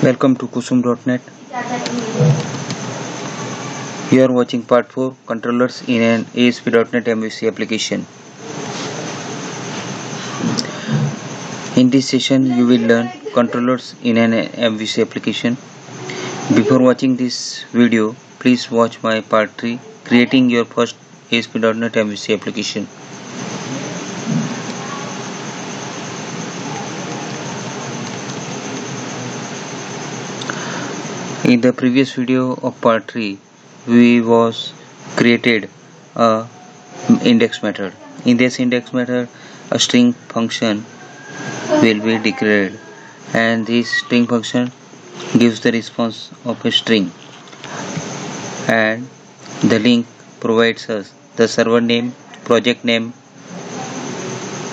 Welcome to Kusum.net. You are watching part 4 Controllers in an ASP.NET MVC application. In this session, you will learn controllers in an MVC application. Before watching this video, please watch my part 3 Creating your first ASP.NET MVC application. In the previous video of part 3, we was created a index method. In this index method, a string function will be declared, and this string function gives the response of a string, and the link provides us the server name, project name,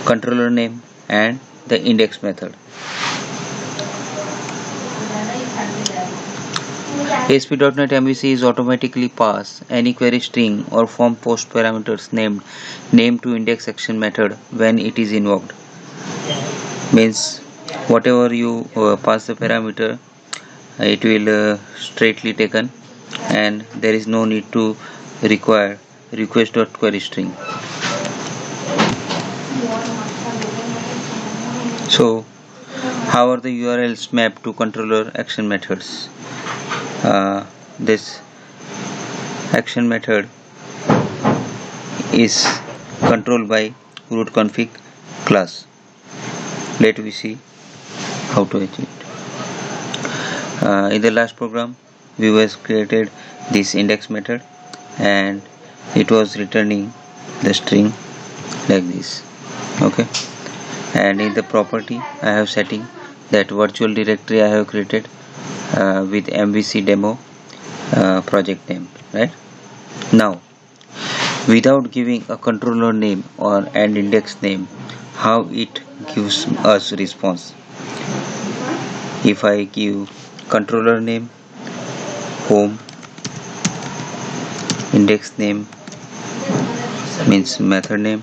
controller name, and the index method. ASP.NET MVC is automatically pass any query string or form post parameters named to index action method when it is invoked. Means whatever you pass the parameter, it will straightly taken, and there is no need to require request.query string. So how are the URLs mapped to controller action methods? This action method is controlled by root config class. Let me see how to achieve it. In the last program, we was created this index method, and it was returning the string like this. Okay, and in the property, I have setting that virtual directory I have created with MVC demo project name, right? Now, without giving a controller name or an index name, how it gives us response? If I give controller name, home, index name means method name,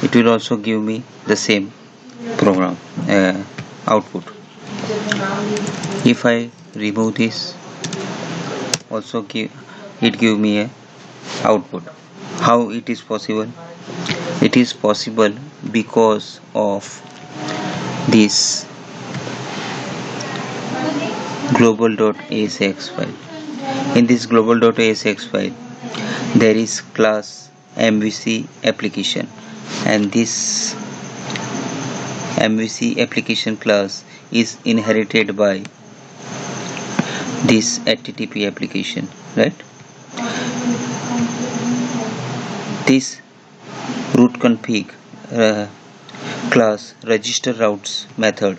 it will also give me the same program output. If I remove this, also give me a output. How it is possible? It is possible because of this global.asx file. In this global.asx file, there is class MVC application, and this MVC application class is inherited by this HTTP application, right? This root config class register routes method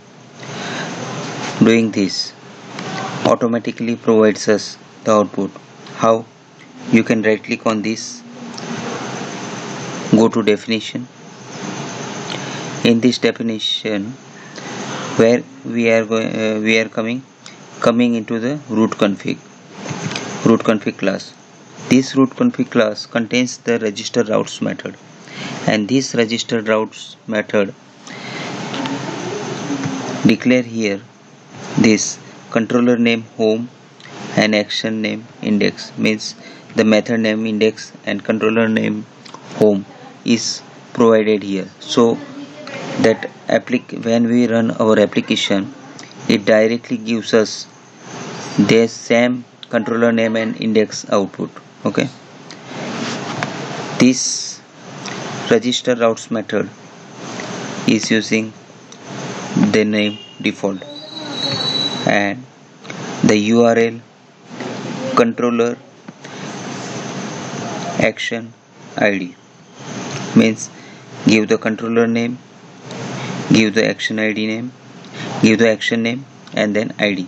doing this automatically provides us the output. How? You can right click on this, go to definition. In this definition, where we are coming into the root config class. This root config class contains the register routes method, and this register routes method declare here this controller name home and action name index, means the method name index and controller name home is provided here, so that when we run our application, it directly gives us the same controller name and index output. Okay, this register routes method is using the name default, and the URL controller action ID means give the controller name, give the action ID name, give the action name, and then ID.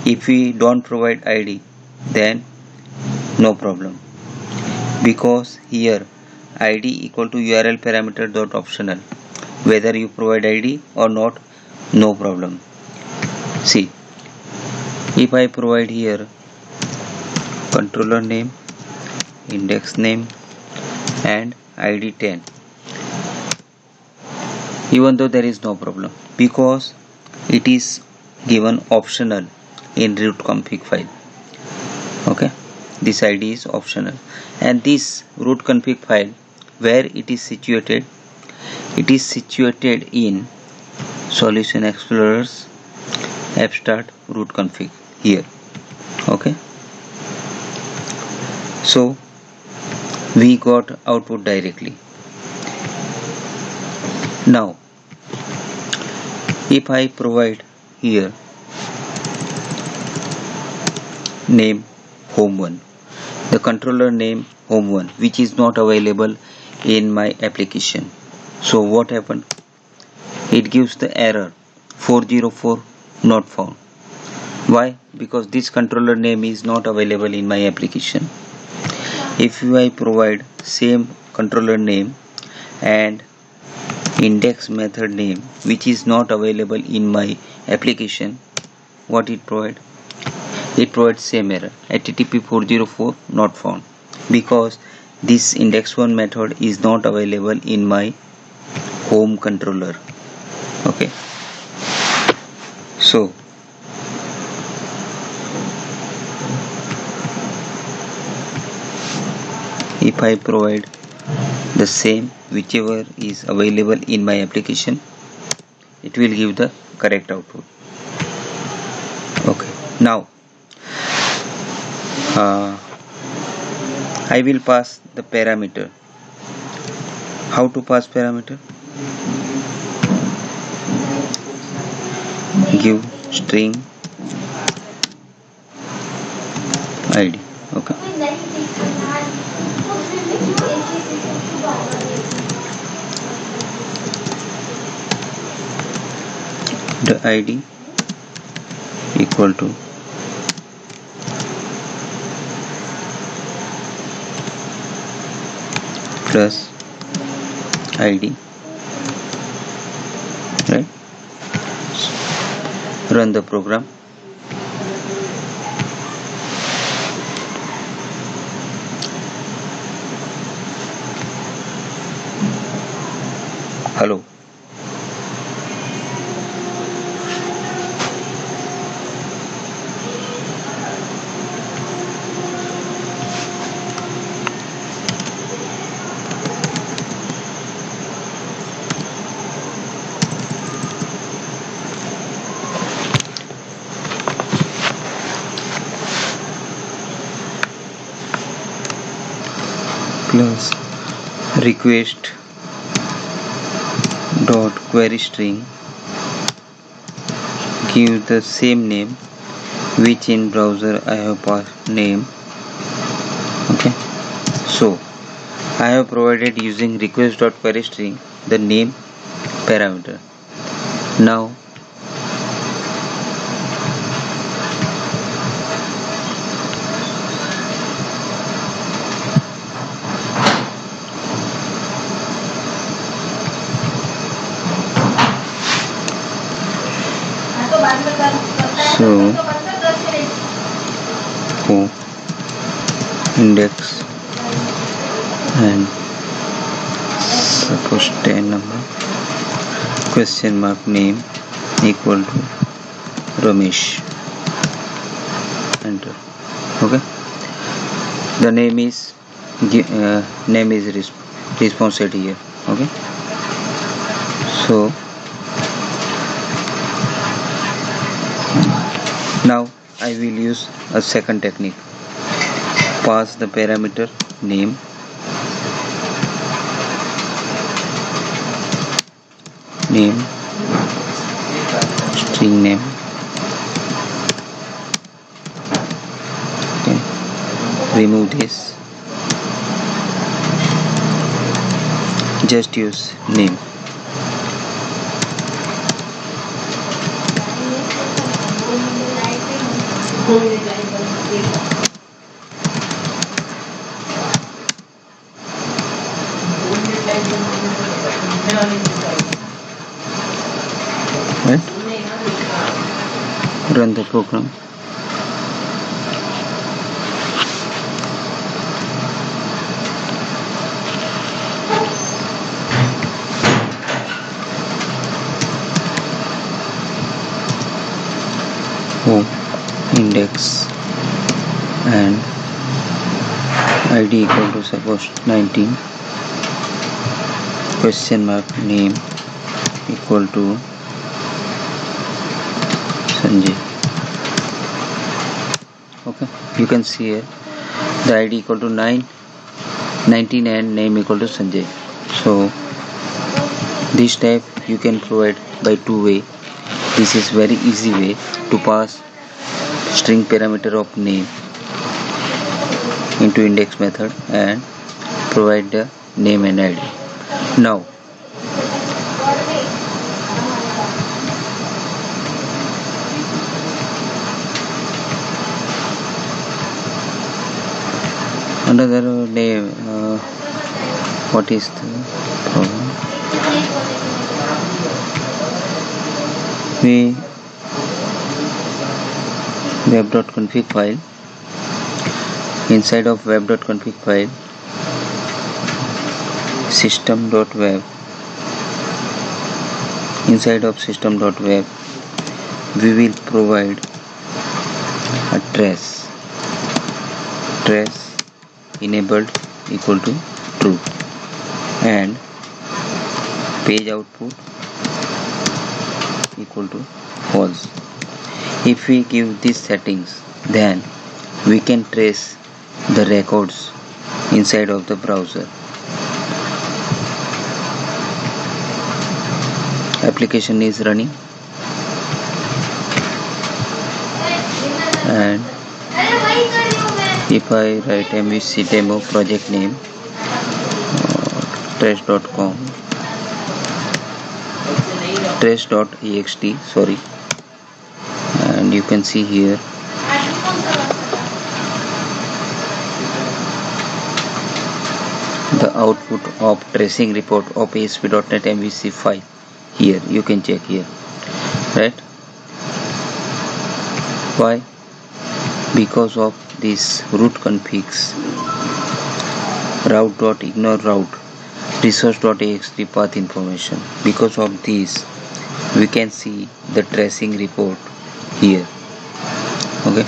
If we don't provide ID, then no problem, because here ID equal to URL parameter dot optional. Whether you provide ID or not, no problem. See, if I provide here controller name, index name, and ID 10, even though there is no problem, because it is given optional in root config file. Okay, this ID is optional, and this root config file, where it is situated? It is situated in Solution Explorer's Appstart root config here. Okay, so we got output directly. Now if I provide here name home1, the controller name home1, which is not available in my application, so what happened? It gives the error 404 not found. Why? Because this controller name is not available in my application. If I provide same controller name and index method name which is not available in my application, what it provide? It provides same error, HTTP 404 not found, because this index1 method is not available in my home controller. Okay, so if I provide the same whichever is available in my application, it will give the correct output. Okay, now I will pass the parameter. How to pass parameter? Give string id. Okay, the id equal to plus id, right? Run the program. Hello. Plus request dot query string, give the same name which in browser I have passed name. Okay, so I have provided using request dot query string the name parameter. Now so home index and suppose 10 number question mark name equal to Ramesh, enter. Okay, the name is response here. Okay, so now I will use a second technique. Pass the parameter name, string name. Okay, remove this, just use name. Right? Run the program. home index and id equal to suppose 19 question mark name equal to Sanjay. Okay, you can see here the id equal to 19 and name equal to Sanjay. So this type you can provide by two way. This is very easy way to pass string parameter of name into index method and provide the name and id. Now another name, what is the problem? We web.config file, inside of web.config file system.web, inside of system.web we will provide a trace enabled equal to true and page output equal to false. If we give these settings, then we can trace the records inside of the browser. Application is running and if I write MVC demo project name trace.com trace.ext sorry, and you can see here the output of tracing report of ASP.NET MVC file. Here you can check here, right? Why? Because of this root configs route.ignore route resource.ext path information. Because of this we can see the tracing report here. Okay,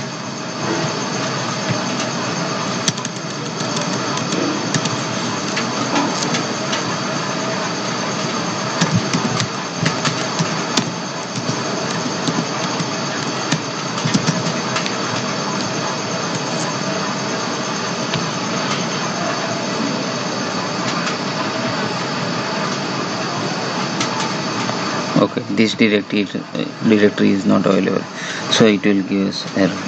okay, this directory is not available, so it will give us error.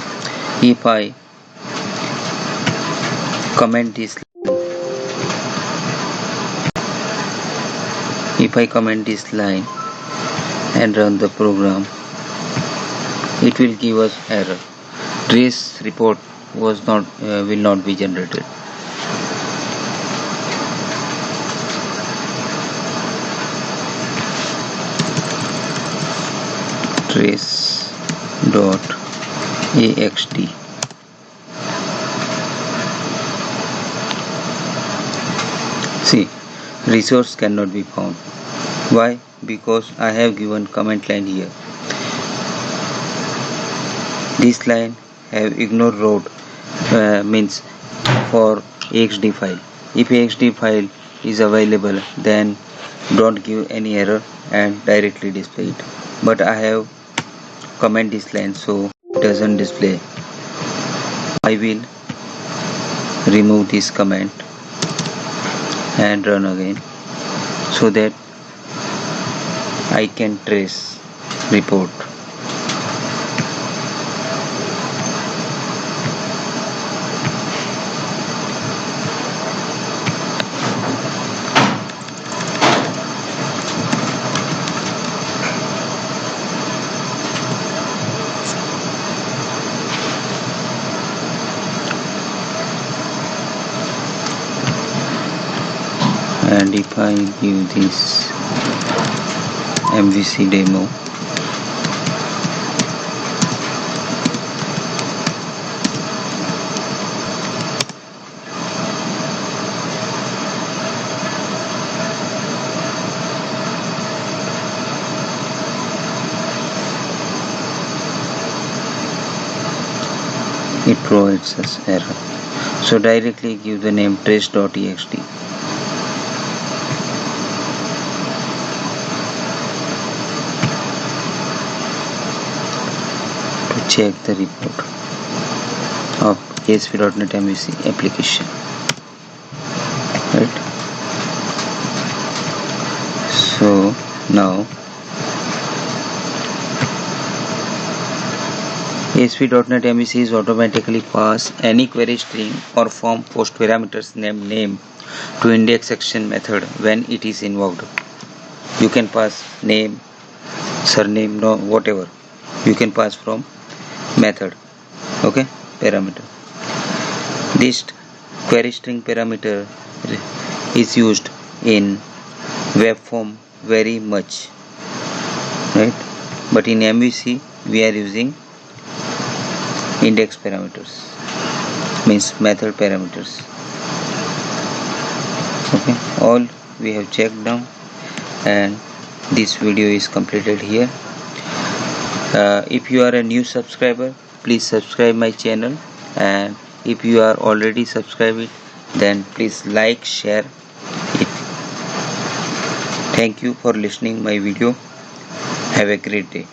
If I comment this line and run the program, it will give us error. Trace report was not will not be generated. Trace.axt see, resource cannot be found. Why? Because I have given comment line here. This line have ignore route means for AXD file. If AXD file is available, then don't give any error and directly display it. But I have comment this line, so it doesn't display. I will remove this comment and run again so that I can trace report. And if I give this MVC demo, it provides us error. So directly give the name trace.txt. to check the report of ASP.NET MVC application. Right. So now ASP.NET MVC is automatically pass any query string or form post parameters name to index action method when it is invoked. You can pass name, surname, no, whatever you can pass from method. Okay, parameter. This query string parameter is used in web form very much, right? But in MVC we are using index parameters, means method parameters. Okay, all we have checked down, and this video is completed here. If you are a new subscriber, please subscribe my channel, and if you are already subscribed, then please like, share it. Thank you for listening my video. Have a great day.